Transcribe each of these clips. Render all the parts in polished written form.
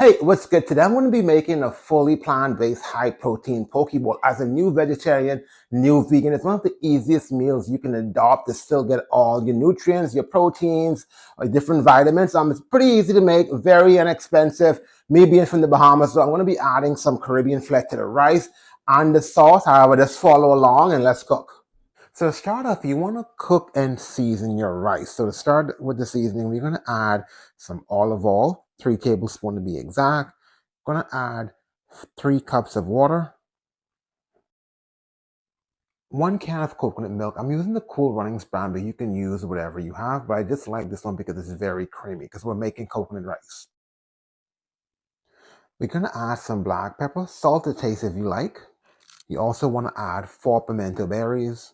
Hey, what's good? Today I'm going to be making a fully plant-based high-protein poke bowl. As a new vegetarian, new vegan, it's one of the easiest meals you can adopt to still get all your nutrients, your proteins, different vitamins. It's pretty easy to make, very inexpensive. Me being from the Bahamas, so I'm going to be adding some Caribbean fleck to the rice and the sauce. However, just follow along and let's cook. So to start off, you want to cook and season your rice. So to start with the seasoning, we're going to add some olive oil, 3 tablespoons to be exact. Going to add 3 cups of water, 1 can of coconut milk. I'm using the Cool Runnings brand, but you can use whatever you have. But I just like this one because it's very creamy because we're making coconut rice. We're going to add some black pepper, salt to taste if you like. You also want to add 4 pimento berries.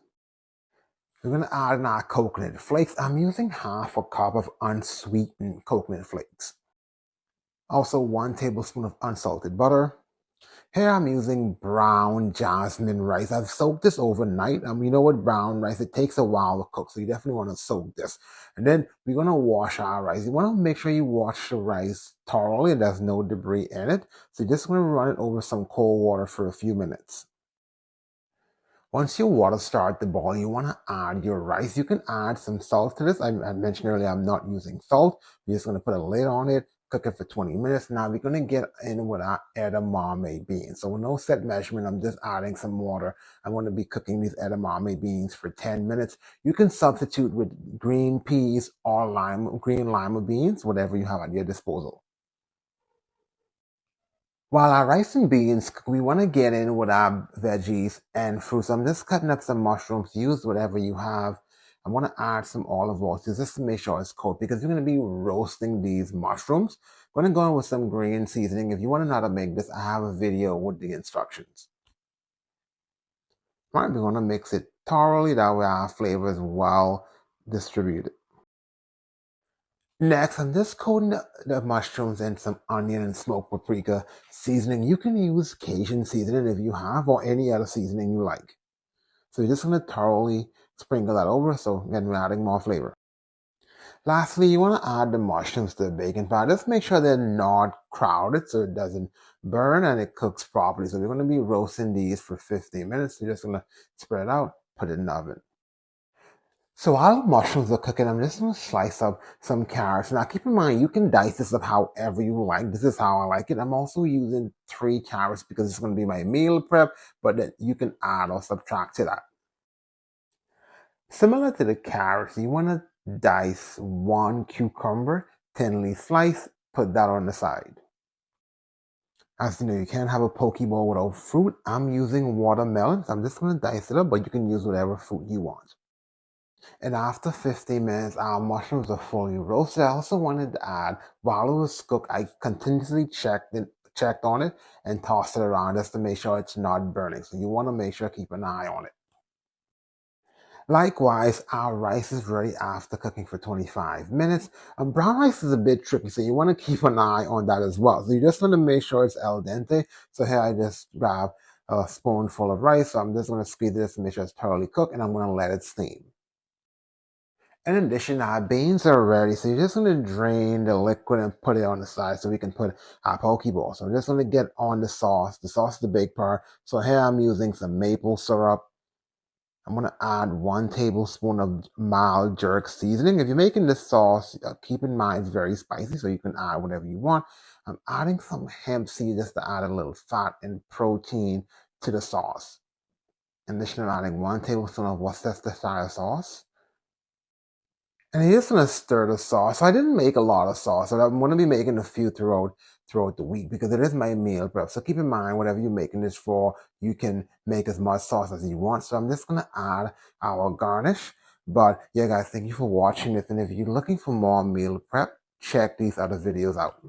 We're going to add in our coconut flakes. I'm using half a cup of unsweetened coconut flakes. Also 1 tablespoon of unsalted butter. Here I'm using brown jasmine rice. I've soaked this overnight. You know what, brown rice, it takes a while to cook, so you definitely want to soak this. And then we're going to wash our rice. You want to make sure you wash the rice thoroughly and there's no debris in it. So you're just going to run it over some cold water for a few minutes. Once your water starts to boil, you want to add your rice. You can add some salt to this. I mentioned earlier I'm not using salt. We're just going to put a lid on it, cook it for 20 minutes. Now we're going to get in with our edamame beans. So with no set measurement, I'm just adding some water. I'm going to be cooking these edamame beans for 10 minutes. You can substitute with green peas or green lima beans, whatever you have at your disposal. While our rice and beans, we want to get in with our veggies and fruits. I'm just cutting up some mushrooms. Use whatever you have. I want to add some olive oil just to make sure it's cooked because you're going to be roasting these mushrooms. I'm going to go in with some green seasoning. If you want to know how to make this, I have a video with the instructions. All right, we're going to mix it thoroughly. That way our flavor is well distributed. Next, I'm just coating the mushrooms in some onion and smoked paprika seasoning. You can use Cajun seasoning if you have, or any other seasoning you like. So you're just going to thoroughly sprinkle that over, so again, we're adding more flavor. Lastly, you want to add the mushrooms to the baking pan. Just make sure they're not crowded so it doesn't burn and it cooks properly. So we're going to be roasting these for 15 minutes. You're just going to spread it out, put it in the oven. So while the mushrooms are cooking, I'm just going to slice up some carrots. Now keep in mind, you can dice this up however you like. This is how I like it. I'm also using 3 carrots because it's going to be my meal prep, but then you can add or subtract to that. Similar to the carrots, you want to dice 1 cucumber, thinly sliced, put that on the side. As you know, you can't have a poke bowl without fruit. I'm using watermelon, so I'm just going to dice it up, but you can use whatever fruit you want. And after 15 minutes, our mushrooms are fully roasted. I also wanted to add, while it was cooked, I continuously checked on it and tossed it around just to make sure it's not burning. So you want to make sure, keep an eye on it. Likewise, our rice is ready after cooking for 25 minutes. Brown rice is a bit tricky, so you want to keep an eye on that as well. So you just want to make sure it's al dente. So here I just grab a spoonful of rice. So I'm just going to squeeze this to make sure it's thoroughly cooked, and I'm going to let it steam. In addition, our beans are ready, so you're just going to drain the liquid and put it on the side so we can put our poke bowl. So I'm just going to get on the sauce. The sauce is the big part. So here I'm using some maple syrup. I'm going to add 1 tablespoon of mild jerk seasoning. If you're making this sauce, keep in mind it's very spicy, so you can add whatever you want. I'm adding some hemp seed just to add a little fat and protein to the sauce. In addition, I'm adding 1 tablespoon of Worcestershire sauce. And I'm just going to stir the sauce. So I didn't make a lot of sauce. So I'm going to be making a few throughout the week because it is my meal prep. So keep in mind, whatever you're making this for, you can make as much sauce as you want. So I'm just going to add our garnish. But yeah, guys, thank you for watching this. And if you're looking for more meal prep, check these other videos out.